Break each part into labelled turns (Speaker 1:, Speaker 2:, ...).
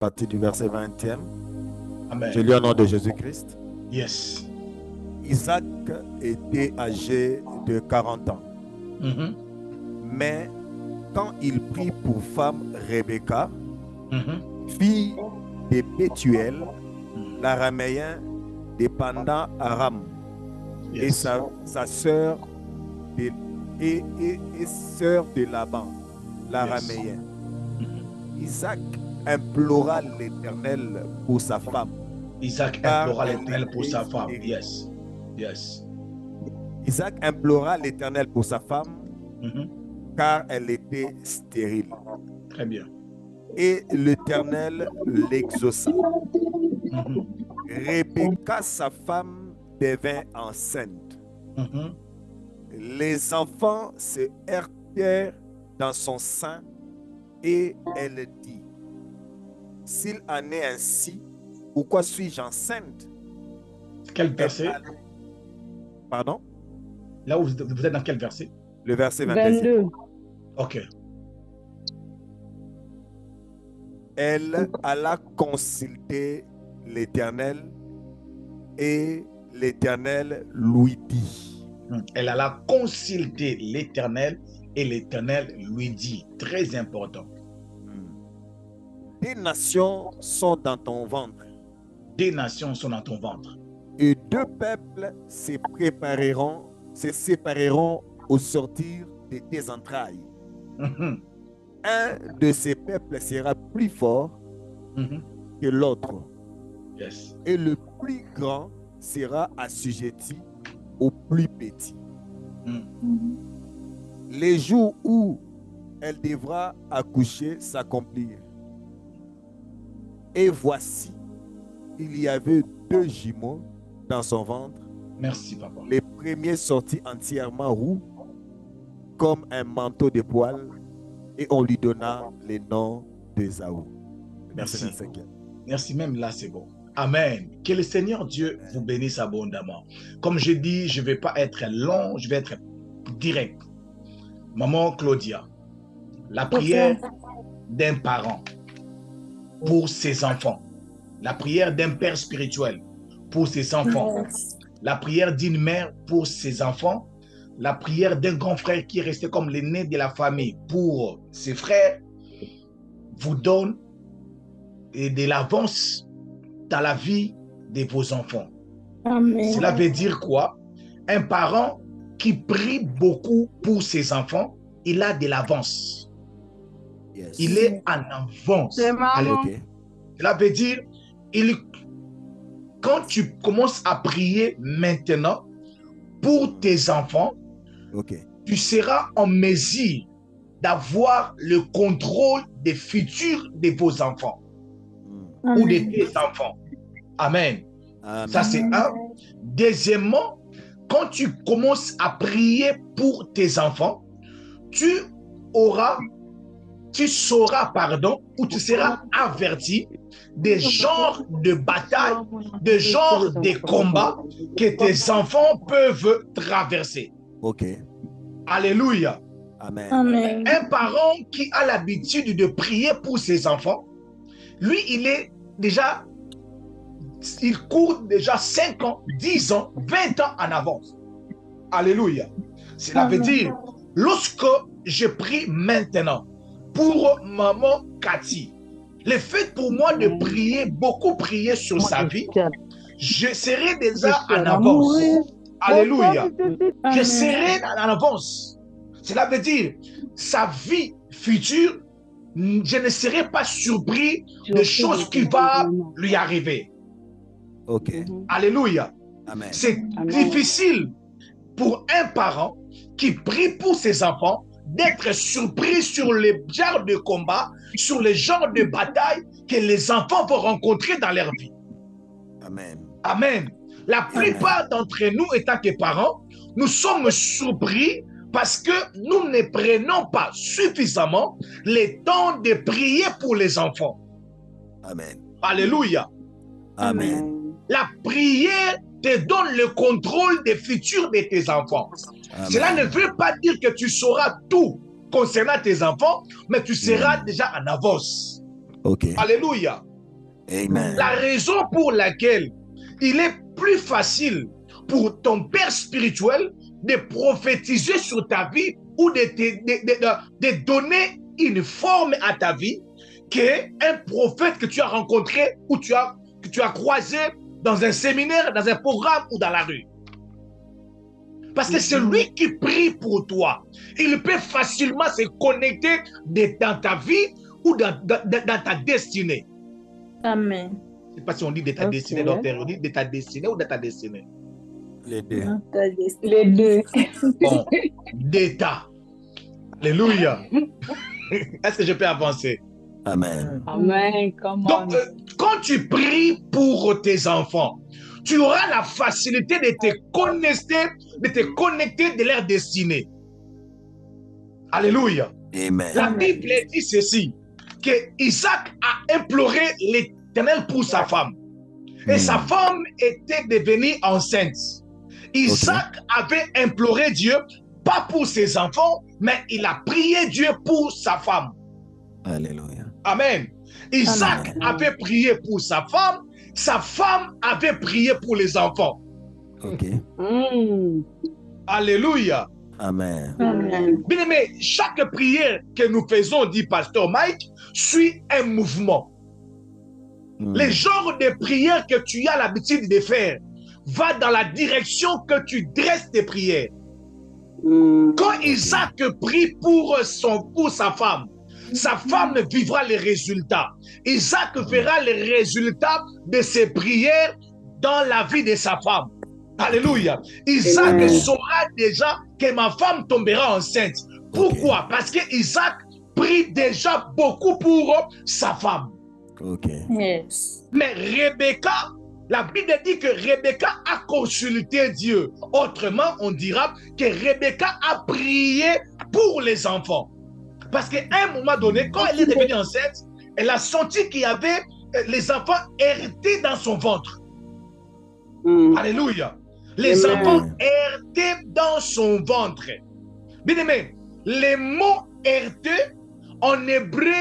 Speaker 1: partir du verset 20e.
Speaker 2: Amen.
Speaker 1: Je lis au nom de Jésus-Christ.
Speaker 2: Yes.
Speaker 1: Isaac était âgé de 40 ans.
Speaker 2: Mhm.
Speaker 1: Mais quand il prit pour femme Rebecca,
Speaker 2: Mhm.
Speaker 1: fille de Bethuel, l'araméen dépendant Aram, et
Speaker 2: Yes.
Speaker 1: sa sœur et sœur de Laban, l'araméen.
Speaker 2: Mhm.
Speaker 1: Isaac implora l'Éternel pour sa femme.
Speaker 2: Isaac
Speaker 1: car
Speaker 2: implora
Speaker 1: elle
Speaker 2: l'Éternel pour
Speaker 1: était
Speaker 2: sa femme.
Speaker 1: stérile.
Speaker 2: Yes. Yes.
Speaker 1: Isaac implora l'Éternel pour sa femme,
Speaker 2: Mhm.
Speaker 1: car elle était stérile.
Speaker 2: Très bien.
Speaker 1: Et l'Éternel l'exauça.
Speaker 2: Mhm.
Speaker 1: Rebecca, sa femme, devint enceinte.
Speaker 2: Mhm.
Speaker 1: Les enfants se heurtèrent dans son sein et elle dit, s'il en est ainsi, pourquoi suis-je enceinte?
Speaker 2: Quel verset?
Speaker 1: Pardon?
Speaker 2: Là où vous êtes dans quel verset?
Speaker 1: Le verset 22.
Speaker 3: 22.
Speaker 2: Ok.
Speaker 1: Elle alla consulter l'Éternel et l'Éternel lui dit.
Speaker 2: Elle alla consulter l'Éternel et l'Éternel lui dit. Très important.
Speaker 1: Des nations sont dans ton ventre.
Speaker 2: Des nations sont dans ton ventre.
Speaker 1: Et deux peuples se sépareront au sortir de tes entrailles.
Speaker 2: Mhm.
Speaker 1: Un de ces peuples sera plus fort
Speaker 2: Mhm.
Speaker 1: que l'autre.
Speaker 2: Yes.
Speaker 1: Et le plus grand sera assujetti au plus petit.
Speaker 2: Mhm.
Speaker 1: Les jours où elle devra accoucher s'accomplirent. Et voici, il y avait deux jumeaux dans son ventre.
Speaker 2: Merci, papa.
Speaker 1: Les premiers sortis entièrement roux, comme un manteau de poils, et on lui donna le nom d'Ésaü. Verset
Speaker 2: Merci.
Speaker 1: 25.
Speaker 2: Merci, même là, c'est bon. Amen. Que le Seigneur Dieu vous bénisse abondamment. Comme je dis, je ne vais pas être long, je vais être direct. Maman Claudia, la prière d'un parent pour ses enfants, la prière d'un père spirituel pour ses enfants, la prière d'une mère pour ses enfants, la prière d'un grand frère qui est resté comme l'aîné de la famille pour ses frères, vous donne de l'avance dans la vie de vos enfants.
Speaker 3: Amen.
Speaker 2: Cela veut dire quoi? Un parent qui prie beaucoup pour ses enfants, il a de l'avance.
Speaker 1: Yes.
Speaker 2: Il est en avance. Allez.
Speaker 1: Ok.
Speaker 2: Cela veut dire, quand tu commences à prier maintenant pour tes enfants,
Speaker 1: Ok.
Speaker 2: tu seras en mesure d'avoir le contrôle des futurs de vos enfants ou de tes enfants. Amen.
Speaker 1: Amen.
Speaker 2: Ça, c'est un. Deuxièmement, quand tu commences à prier pour tes enfants, tu sauras, ou tu seras averti des genres de batailles, des genres de combats que tes enfants peuvent traverser.
Speaker 1: Ok.
Speaker 2: Alléluia.
Speaker 1: Amen.
Speaker 3: Amen.
Speaker 2: Un parent qui a l'habitude de prier pour ses enfants, lui, il court déjà 5 ans, 10 ans, 20 ans en avance. Alléluia. Cela veut dire, lorsque je prie maintenant pour maman Cathy, le fait pour moi de prier, beaucoup prier sur sa vie, je serai déjà en avance. Alléluia. Je serai en avance. Cela veut dire, sa vie future, je ne serai pas surpris de choses qui vont lui arriver.
Speaker 1: Ok.
Speaker 2: Alléluia.
Speaker 1: Amen.
Speaker 2: C'est difficile pour un parent qui prie pour ses enfants d'être surpris sur les genres de combats, sur les genres de batailles que les enfants vont rencontrer dans leur vie.
Speaker 1: Amen.
Speaker 2: Amen. La plupart d'entre nous, étant que parents, nous sommes surpris parce que nous ne prenons pas suffisamment le temps de prier pour les enfants.
Speaker 1: Amen.
Speaker 2: Alléluia.
Speaker 1: Amen.
Speaker 2: La prière te donne le contrôle des futurs de tes enfants.
Speaker 1: Amen.
Speaker 2: Cela ne veut pas dire que tu sauras tout concernant tes enfants, mais tu seras déjà en avance.
Speaker 1: Ok.
Speaker 2: Alléluia.
Speaker 1: Amen.
Speaker 2: La raison pour laquelle il est plus facile pour ton père spirituel de prophétiser sur ta vie ou de donner une forme à ta vie qu'un prophète que tu as rencontré ou que tu as croisé dans un séminaire, dans un programme ou dans la rue. Parce que c'est lui qui prie pour toi. Il peut facilement se connecter dans ta vie ou dans ta destinée.
Speaker 3: Amen.
Speaker 2: Je ne sais pas si on dit de ta destinée, docteur. On dit de ta destinée ou de ta destinée.
Speaker 1: Les deux.
Speaker 3: Les deux.
Speaker 2: Bon, d'état. Alléluia. Est-ce que je peux avancer?
Speaker 1: Amen.
Speaker 3: Amen.
Speaker 2: Donc, quand tu pries pour tes enfants, tu auras la facilité de te connecter de leur destinée. Alléluia.
Speaker 1: Amen.
Speaker 2: La Bible dit ceci, que Isaac a imploré l'Éternel pour sa femme. Et sa femme était devenue enceinte. Isaac avait imploré Dieu, pas pour ses enfants, mais il a prié Dieu pour sa femme.
Speaker 1: Alléluia.
Speaker 2: Amen. Isaac avait prié pour sa femme avait prié pour les enfants.
Speaker 1: Ok.
Speaker 2: Alléluia.
Speaker 1: Amen.
Speaker 2: Bien aimé, chaque prière que nous faisons, dit Pasteur Mike, suit un mouvement. Les genres de prières que tu as l'habitude de faire va dans la direction que tu dresses tes prières. Quand Isaac prie pour sa femme vivra les résultats. Isaac verra les résultats de ses prières dans la vie de sa femme. Alléluia. Isaac saura déjà que ma femme tombera enceinte. Pourquoi? Parce que Isaac prie déjà beaucoup pour sa femme.
Speaker 3: Yes.
Speaker 2: Mais Rebecca, la Bible dit que Rebecca a consulté Dieu. Autrement, on dira que Rebecca a prié pour les enfants. Parce qu'à un moment donné, quand elle est devenue enceinte, elle a senti qu'il y avait les enfants hérités dans son ventre. Alléluia. Les enfants hérités dans son ventre. Bien aimé, les mots hérités en hébreu,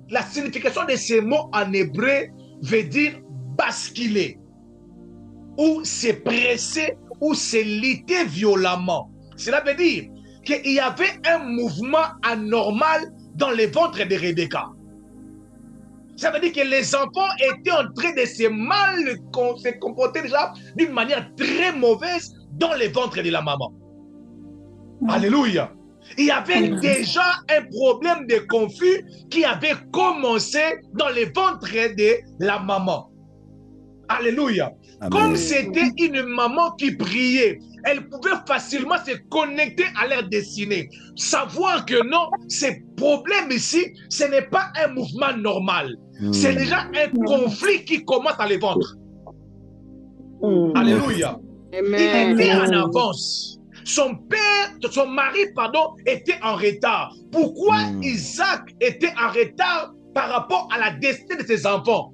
Speaker 2: la signification de ces mots en hébreu veut dire basculer, ou se presser, ou se liter violemment. Cela veut dire qu'il y avait un mouvement anormal dans le ventre de Rebecca. Ça veut dire que les enfants étaient en train de se comporter déjà d'une manière très mauvaise dans le ventre de la maman. Alléluia. Il y avait déjà un problème de conflit qui avait commencé dans le ventre de la maman. Alléluia. Amen. Comme c'était une maman qui priait, elle pouvait facilement se connecter à leur destinée. Savoir que non, ces problèmes ici, ce n'est pas un mouvement normal. C'est déjà un conflit qui commence dans le ventre. Alléluia. Amen. Il était en avance. Son mari, était en retard. Pourquoi Isaac était en retard par rapport à la destinée de ses enfants?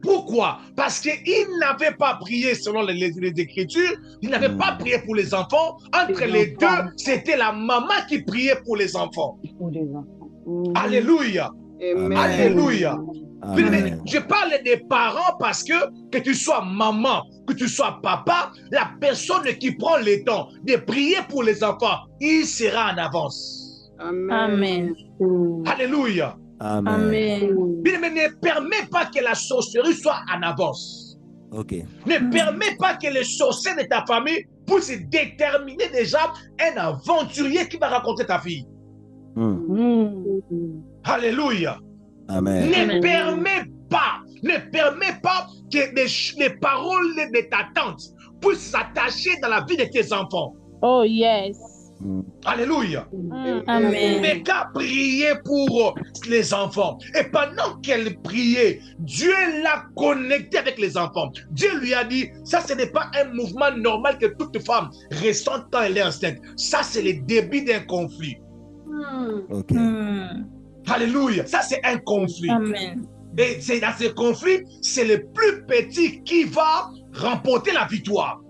Speaker 2: Pourquoi? Parce qu'il n'avait pas prié selon les Écritures, il n'avait pas prié pour les enfants. Entre les deux, c'était la maman qui priait pour les enfants. Alléluia. Amen. Alléluia. Amen. Je parle des parents parce que tu sois maman, que tu sois papa, la personne qui prend le temps de prier pour les enfants, il sera en avance.
Speaker 3: Amen.
Speaker 2: Alléluia.
Speaker 1: Amen.
Speaker 2: Mais ne permets pas que la sorcellerie soit en avance. Ne permets pas que les sorciers de ta famille puissent déterminer déjà un aventurier qui va rencontrer ta fille. Alléluia.
Speaker 1: Amen.
Speaker 2: Ne permets pas que les paroles de ta tante puissent s'attacher dans la vie de tes enfants.
Speaker 3: Oh yes.
Speaker 2: Alléluia.
Speaker 3: Amen.
Speaker 2: Rebecca priait pour les enfants. Et pendant qu'elle priait, Dieu l'a connectée avec les enfants. Dieu lui a dit, ça ce n'est pas un mouvement normal que toute femme ressent quand elle est enceinte. Ça c'est le début d'un conflit. Alléluia. Ça c'est un conflit.
Speaker 3: Amen.
Speaker 2: Et c'est dans ce conflit, c'est le plus petit qui va remporter la victoire.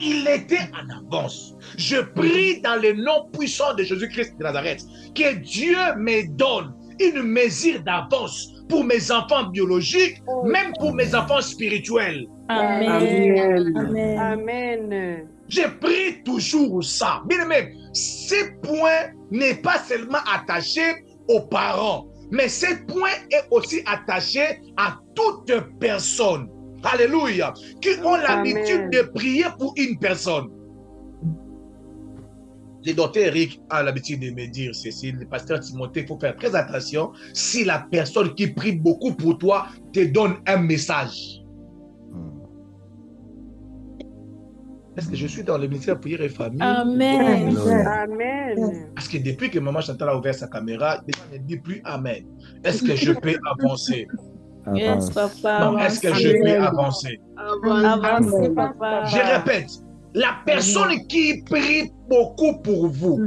Speaker 2: Il était en avance. Je prie dans le nom puissant de Jésus-Christ de Nazareth que Dieu me donne une mesure d'avance pour mes enfants biologiques, même pour mes enfants spirituels.
Speaker 3: Amen.
Speaker 4: Amen.
Speaker 3: Amen.
Speaker 2: Je prie toujours ça. Bien aimé, ce point n'est pas seulement attaché aux parents, mais ce point est aussi attaché à toute personne. Alléluia. Qui ont l'habitude de prier pour une personne. Le docteur Eric a l'habitude de me dire ceci, le pasteur Timothée, il faut faire très attention si la personne qui prie beaucoup pour toi te donne un message. Est-ce que je suis dans le ministère de prière et famille?
Speaker 3: Amen.
Speaker 4: Amen.
Speaker 2: Parce que depuis que maman Chantal a ouvert sa caméra, les gens ne disent plus Amen. Est-ce que je peux avancer?
Speaker 3: Yes, papa.
Speaker 2: Non, est-ce que je peux avancer?
Speaker 3: Avancez, papa.
Speaker 2: Je répète, la personne qui prie beaucoup pour vous,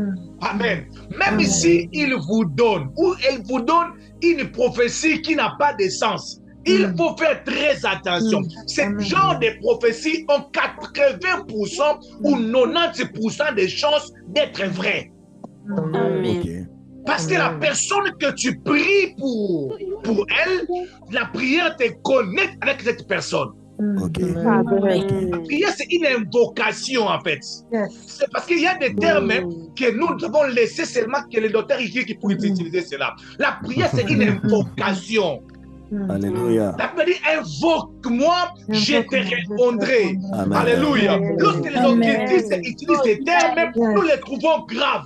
Speaker 2: Amen, même si il vous donne ou elle vous donne une prophétie qui n'a pas de sens, il faut faire très attention. Ce genre de prophéties ont 80% ou 90% de chances d'être vraies.
Speaker 3: Amen.
Speaker 2: Parce que la personne que tu pries pour elle, la prière te connecte avec cette personne. La prière, c'est une invocation en fait. C'est parce qu'il y a des termes que nous avons laissé seulement que les docteurs ici qui pourraient utiliser cela. La prière, c'est une invocation.
Speaker 1: Alléluia.
Speaker 2: La prière dit invoque-moi, je te répondrai. Alléluia. Lorsque les occultistes utilisent ces termes, nous les trouvons graves.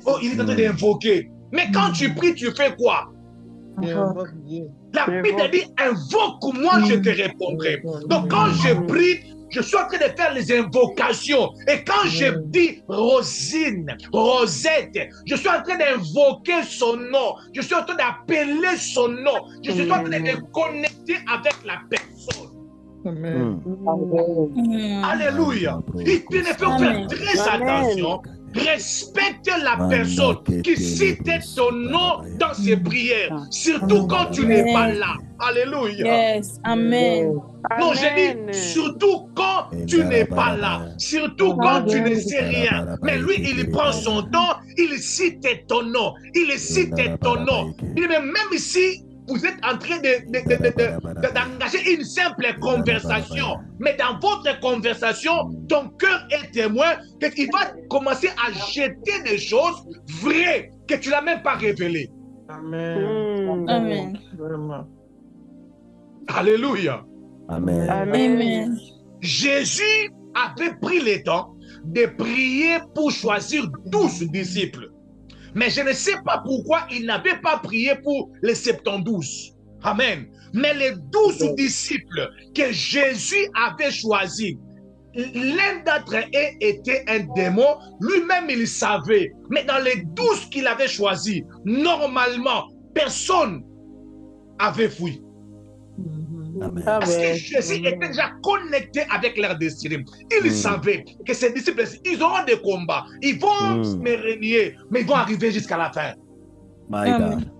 Speaker 2: Oh, il est en train d'invoquer. Mais quand tu pries, tu fais quoi? La Bible dit invoque-moi, je te répondrai. Donc quand je prie, je suis en train de faire les invocations. Et quand je dis Rosine, Rosette, je suis en train d'invoquer son nom. Je suis en train d'appeler son nom. Je suis en train de me connecter avec la personne. Alléluia. Il faut faire très attention. Respecte la personne qui cite ton nom dans ses prières, surtout quand tu n'es pas là. Alléluia.
Speaker 3: Yes. Amen.
Speaker 2: Non, j'ai dit surtout quand tu n'es pas là, surtout quand tu ne sais rien. Mais lui, il prend son temps, il cite ton nom, il cite ton nom. Même si vous êtes en train d'engager une simple conversation, mais dans votre conversation, ton cœur est témoin qu'il va commencer à jeter des choses vraies que tu n'as même pas révélées.
Speaker 4: Amen.
Speaker 3: Amen.
Speaker 2: Alléluia.
Speaker 1: Amen.
Speaker 3: Amen.
Speaker 2: Jésus avait pris le temps de prier pour choisir 12 disciples. Mais je ne sais pas pourquoi il n'avait pas prié pour les 72. Amen. Mais les 12 disciples que Jésus avait choisis, l'un d'entre eux était un démon. Lui-même, il savait. Mais dans les 12 qu'il avait choisis, normalement, personne avait fui. Parce que Jésus était déjà connecté avec leur destinée. Il savait que ces disciples, ils auront des combats. Ils vont se régner, mais ils vont arriver jusqu'à la fin.
Speaker 1: My God.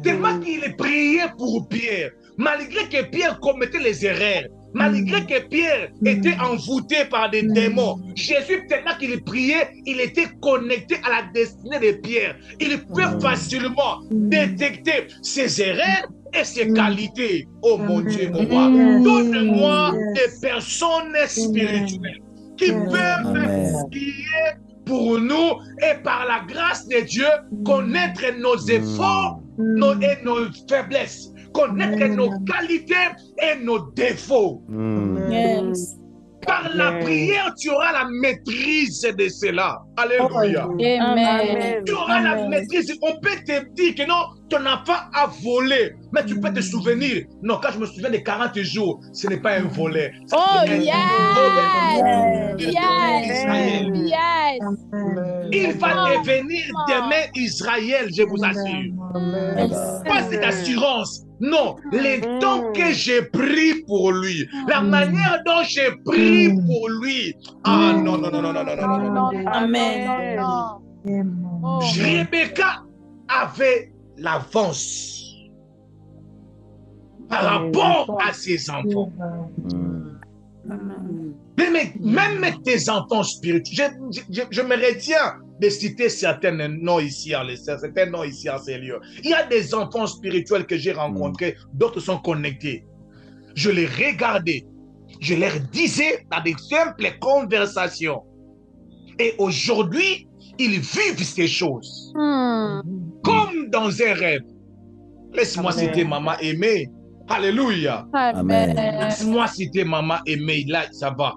Speaker 2: Tellement qu'il priait pour Pierre, malgré que Pierre commettait les erreurs, malgré que Pierre était envoûté par des démons, Jésus, tellement qu'il priait, il était connecté à la destinée de Pierre. Il peut facilement détecter ses erreurs et ses qualités. Oh mon Dieu, mon roi, donne-moi des personnes spirituelles qui peuvent prier pour nous et par la grâce de Dieu connaître nos efforts et nos faiblesses, connaître nos qualités et nos défauts.
Speaker 3: Yes.
Speaker 2: Par la prière, tu auras la maîtrise de cela. Alléluia.
Speaker 3: Amen.
Speaker 2: Tu auras la maîtrise. On peut te dire que non, ton enfant a volé. Mais tu peux te souvenir. Non, quand je me souviens des 40 jours, ce n'est pas un volet.
Speaker 3: Oh, yes. Yes.
Speaker 2: Il va devenir demain Israël, je vous assure. Pas cette assurance. Non, le temps que j'ai pris pour lui, la manière dont j'ai pris pour lui. Ah non, non, non, non, non, non, non, non, non.
Speaker 3: Amen.
Speaker 2: Rebecca avait l'avance par rapport à ses enfants. Mais même tes enfants spirituels, je me retiens de citer certains noms ici en ces lieux. Il y a des enfants spirituels que j'ai rencontrés, d'autres sont connectés. Je les regardais, je leur disais dans des simples conversations. Et aujourd'hui, ils vivent ces choses. Comme dans un rêve. Laisse-moi citer Maman Aimée. Alléluia.
Speaker 3: Amen.
Speaker 2: Laisse-moi citer Maman Aimée. Là, ça va.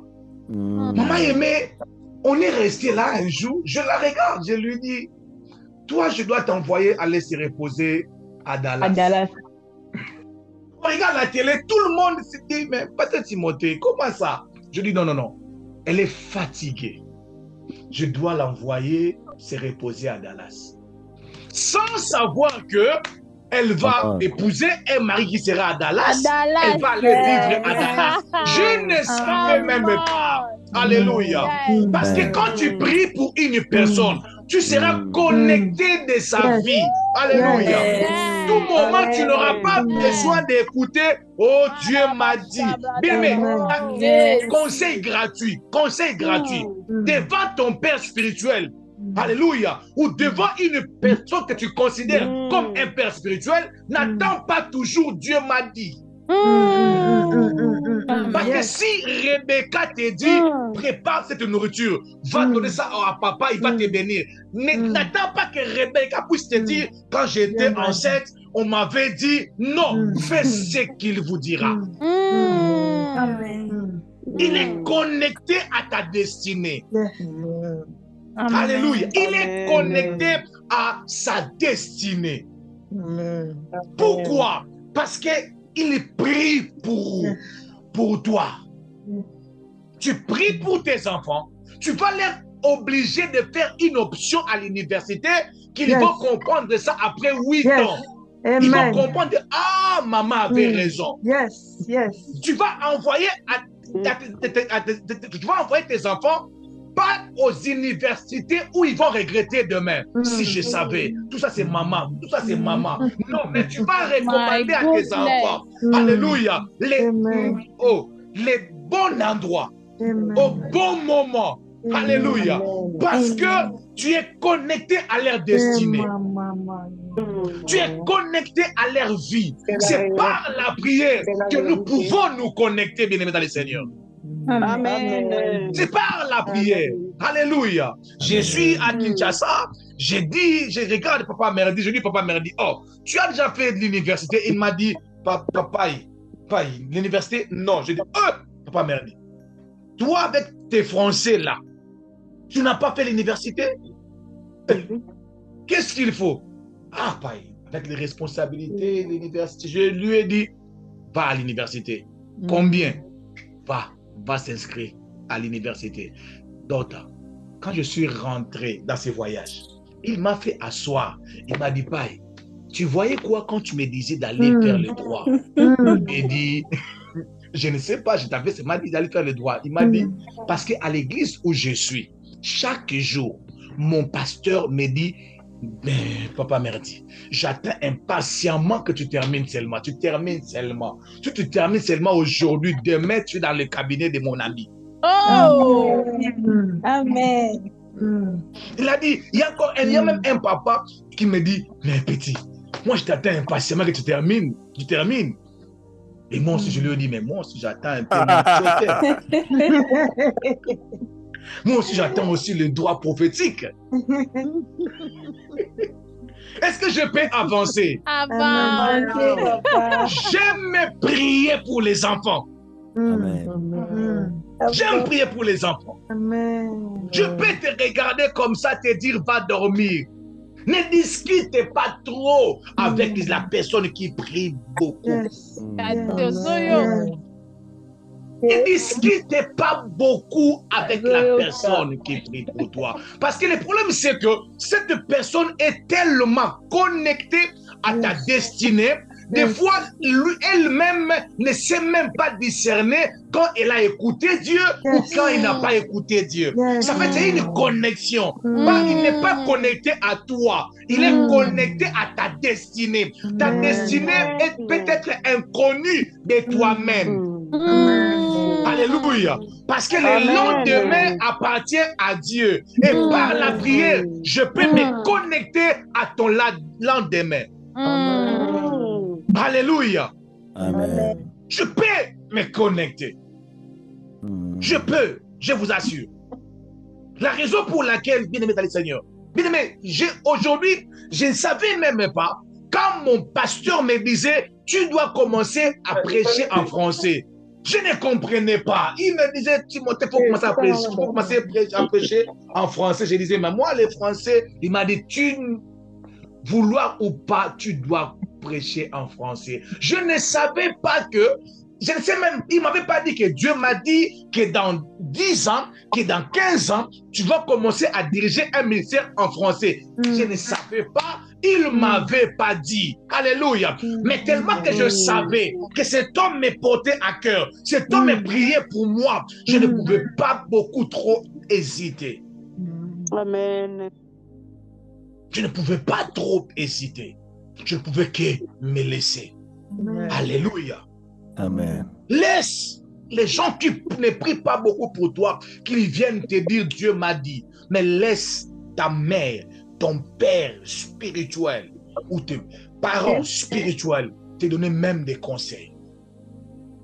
Speaker 2: Maman Aimée, on est resté là un jour. Je la regarde. Je lui dis, toi, je dois t'envoyer aller se reposer à Dallas. On regarde la télé. Tout le monde se dit, mais Pasteur Timothée, comment ça? Je dis, non, non, non. Elle est fatiguée. Je dois l'envoyer se reposer à Dallas. Sans savoir que elle va épouser un mari qui sera à Dallas. Elle va aller vivre à Dallas. Je ne savais même pas. Alléluia. Parce que quand tu pries pour une personne, tu seras connecté de sa vie. Alléluia. Tout moment, tu n'auras pas besoin d'écouter. Oh, Dieu m'a dit. Bien, mais conseil gratuit. Conseil gratuit. Devant ton père spirituel. Alléluia. Ou devant une personne que tu considères comme un père spirituel, n'attends pas toujours Dieu m'a dit. Parce que si Rebecca te dit, prépare cette nourriture, va donner ça à papa, il va te bénir. N'attends pas que Rebecca puisse te dire, quand j'étais enceinte, on m'avait dit, non, fais ce qu'il vous dira. Il est connecté à ta destinée. Alléluia. Il est connecté à sa destinée. Pourquoi? Parce qu'il prie pour toi. Tu pries pour tes enfants. Tu vas les obliger de faire une option à l'université qu'ils vont comprendre ça après 8 ans. Ils vont comprendre, ah, maman avait raison. Tu vas envoyer tes enfants pas aux universités où ils vont regretter demain. Si je savais, tout ça c'est maman, tout ça c'est maman. Non, mais tu vas recommander à tes enfants, alléluia, les bons endroits, au bon moment, alléluia, parce que tu es connecté à leur destinée. Tu es connecté à leur vie. C'est par la prière que nous pouvons nous connecter, bien-aimés dans le Seigneur.
Speaker 4: Amen.
Speaker 2: C'est par la prière. Alléluia. Je suis à Kinshasa. Je regarde Papa Merdi. Je dis Papa Merdi, oh, tu as déjà fait de l'université? Il m'a dit, papa, l'université? Non. Je dis, Papa Merdi, toi avec tes Français là, tu n'as pas fait l'université? Qu'est-ce qu'il faut? Ah, avec les responsabilités, l'université. Je lui ai dit, va à l'université. Combien? Va s'inscrire à l'université. Donc, quand je suis rentré dans ce voyage, il m'a fait asseoir. Il m'a dit, Paï, tu voyais quoi quand tu me disais d'aller faire le droit? Il dit, je ne sais pas, je t'avais seulement dit d'aller faire le droit. Il m'a dit, parce qu'à l'église où je suis, chaque jour, mon pasteur me dit, mais Papa Merdi, j'attends impatiemment que tu termines seulement. Tu termines seulement. Tu te termines seulement aujourd'hui. Demain, tu es dans le cabinet de mon ami.
Speaker 3: Oh! Amen.
Speaker 2: Il a dit, il y a même un papa qui me dit, mais petit, moi je t'attends impatiemment que tu termines. Tu termines. Et moi aussi, je lui ai dit, mais moi aussi, j'attends un peu. Moi aussi, j'attends aussi le droit prophétique. Est-ce que je peux avancer? J'aime prier pour les enfants. J'aime prier pour les enfants. Je peux te regarder comme ça, te dire, va dormir. Ne discutez pas trop avec la personne qui prie beaucoup. Ne discutez pas beaucoup avec la personne qui prie pour toi. Parce que le problème, c'est que cette personne est tellement connectée à ta destinée. Des fois, elle-même ne sait même pas discerner quand elle a écouté Dieu ou quand elle n'a pas écouté Dieu. Ça fait c'est une connexion. Il n'est pas connecté à toi. Il est connecté à ta destinée. Ta destinée est peut-être inconnue de toi-même. Alléluia. Parce que le lendemain appartient à Dieu. Et par la prière, je peux me connecter à ton lendemain. Alléluia.
Speaker 5: Amen.
Speaker 2: Je peux me connecter. Je peux, je vous assure. La raison pour laquelle, bien-aimé dans le Seigneur, bien-aimé, aujourd'hui, je ne savais même pas, quand mon pasteur me disait, tu dois commencer à prêcher en français. Je ne comprenais pas. Il me disait, Timothée, il faut commencer à prêcher, faut commencer à prêcher en français. Je disais, mais moi, les Français, il m'a dit, vouloir ou pas, tu dois prêcher en français. Je ne savais pas que, je ne sais même, il ne m'avait pas dit que Dieu m'a dit que dans 10 ans, que dans 15 ans, tu vas commencer à diriger un ministère en français. Je ne savais pas, il ne m'avait pas dit. Alléluia. Mais tellement que je savais que cet homme me portait à cœur, cet homme me priait pour moi, je ne pouvais pas beaucoup trop hésiter.
Speaker 4: Amen.
Speaker 2: Je ne pouvais pas trop hésiter. Je ne pouvais que me laisser. Alléluia.
Speaker 5: Amen.
Speaker 2: Laisse les gens qui ne prient pas beaucoup pour toi, qu'ils viennent te dire Dieu m'a dit. Mais laisse ta mère, ton père spirituel ou tes parents spirituels te donner même des conseils.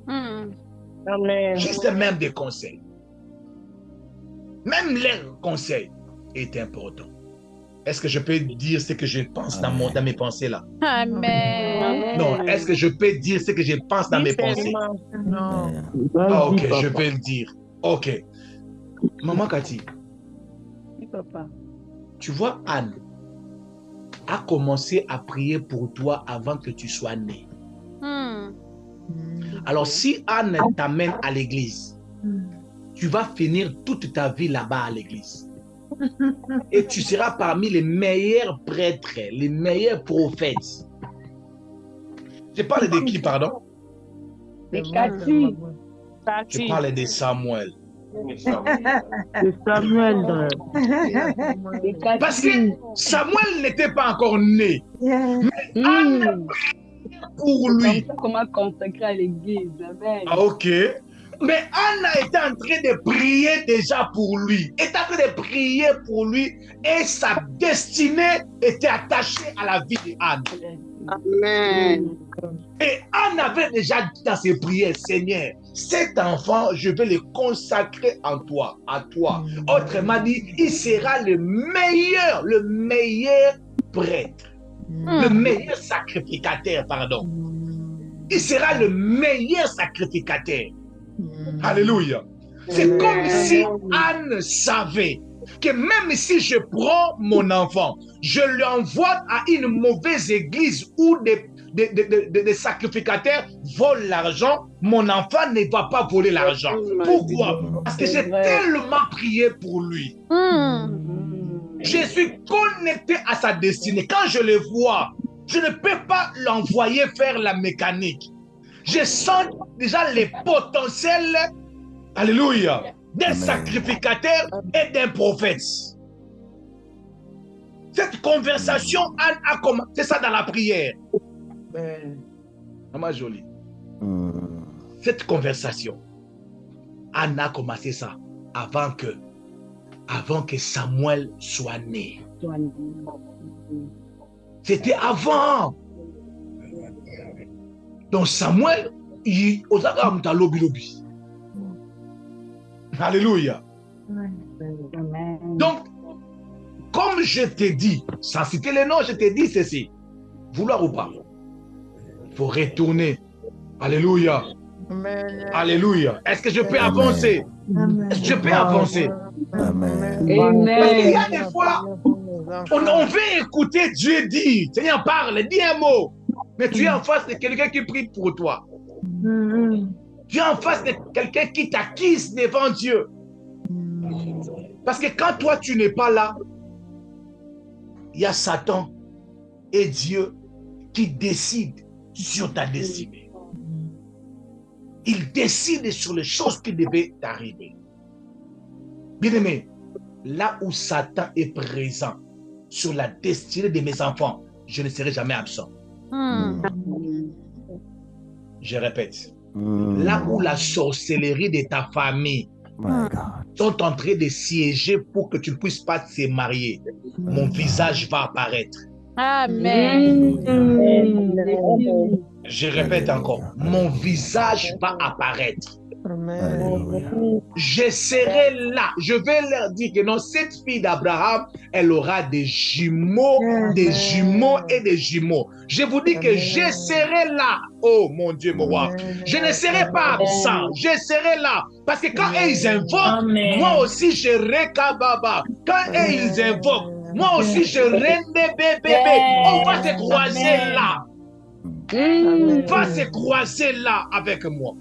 Speaker 4: Amen.
Speaker 2: Juste même des conseils. Même leurs conseils est important. Est-ce que je peux dire ce que je pense dans mes pensées là?
Speaker 3: Amen.
Speaker 2: Non, est-ce que je peux dire ce que je pense dans mes pensées?
Speaker 4: Non.
Speaker 2: Ah, ok, je vais le dire. Ok. Maman Cathy,
Speaker 4: Papa.
Speaker 2: tu vois, Anne a commencé à prier pour toi avant que tu sois né. Alors, si Anne t'amène à l'église, tu vas finir toute ta vie là-bas à l'église. Et tu seras parmi les meilleurs prêtres, les meilleurs prophètes. Je parle de qui, pardon?
Speaker 4: De Cathy.
Speaker 2: Je parle de Samuel.
Speaker 4: De Samuel.
Speaker 2: Parce que Samuel n'était pas encore né. Mais Anne pour lui.
Speaker 4: Comment consacrer à l'église. Amen.
Speaker 2: Ah, ok. Mais Anne était en train de prier déjà pour lui. Elle était en train de prier pour lui et sa destinée était attachée à la vie d'Anne.
Speaker 4: Amen.
Speaker 2: Et Anne avait déjà dit dans ses prières, Seigneur, cet enfant, je vais le consacrer à toi. Autrement dit, il sera le meilleur prêtre, le meilleur sacrificateur, pardon. Il sera le meilleur sacrificateur. Alléluia. C'est comme si Anne savait que même si je prends mon enfant, je l'envoie à une mauvaise église où des sacrificateurs volent l'argent, mon enfant ne va pas voler l'argent. Pourquoi? Parce que j'ai tellement prié pour lui. Je suis connecté à sa destinée. Quand je le vois, je ne peux pas l'envoyer faire la mécanique. Je sens déjà les potentiels, alléluia, d'un sacrificateur et d'un prophète. Cette conversation, Anne a commencé ça dans la prière. Maman jolie. Cette conversation, Anne a commencé ça avant que Samuel soit né. C'était avant. Donc Samuel, il a lobby. Alléluia. Donc, comme je t'ai dit, sans citer les noms, je t'ai dit ceci. Vouloir ou pas, il faut retourner. Alléluia. Alléluia. Est-ce que je peux avancer? Est-ce que je peux avancer?
Speaker 5: Amen.
Speaker 2: Parce qu'il y a des fois, on veut écouter Dieu dire. Seigneur, parle, dis un mot. Mais tu es en face de quelqu'un qui prie pour toi. Tu es en face de quelqu'un qui t'acquise devant Dieu. Parce que quand toi, tu n'es pas là, il y a Satan et Dieu qui décident sur ta destinée. Il décide sur les choses qui devaient t'arriver. Bien-aimé, là où Satan est présent sur la destinée de mes enfants, je ne serai jamais absent. Je répète, là où la sorcellerie de ta famille
Speaker 5: My God.
Speaker 2: sont en train de siéger pour que tu ne puisses pas te marier, mon visage va apparaître.
Speaker 3: Amen.
Speaker 2: Je répète encore, mon visage va apparaître.
Speaker 5: Alléluia.
Speaker 2: Je serai là. Je vais leur dire que non, cette fille d'Abraham, elle aura des jumeaux et des jumeaux. Je vous dis que je serai là. Oh mon Dieu, mon roi. Je ne serai pas absent. Je serai là. Parce que quand ils invoquent, moi aussi je rekababa. Quand ils invoquent, moi aussi je rende bébé. On va se croiser là. On va se croiser là avec moi.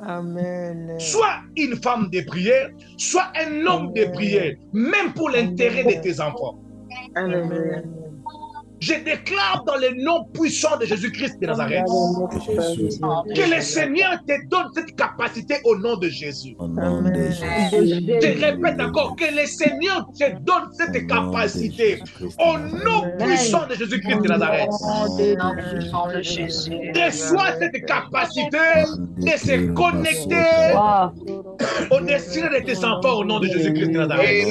Speaker 6: Amen.
Speaker 2: Soit une femme de prière, soit un homme de prière, même pour l'intérêt de tes enfants.
Speaker 6: Amen.
Speaker 2: Je déclare dans le nom puissant de Jésus-Christ de Nazareth
Speaker 5: Jésus.
Speaker 2: que le Seigneur te donne cette capacité au nom de Jésus.
Speaker 5: Au nom de Jésus.
Speaker 2: Je répète encore que le Seigneur te donne cette capacité au nom puissant de Jésus-Christ de Nazareth. Reçois cette capacité de se connecter au destin de tes enfants au nom de Jésus-Christ de Nazareth.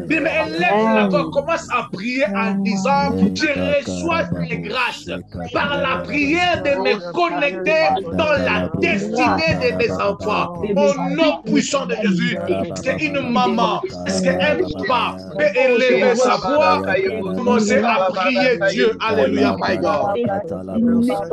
Speaker 2: Mais élève la voix, commence à prier en disant, je reçois les grâces par la prière de me connecter dans la destinée de mes enfants. Au nom puissant de Jésus, c'est une maman, est-ce qu'un papa peut élever sa voix, commencer à prier Dieu. Alléluia, my God.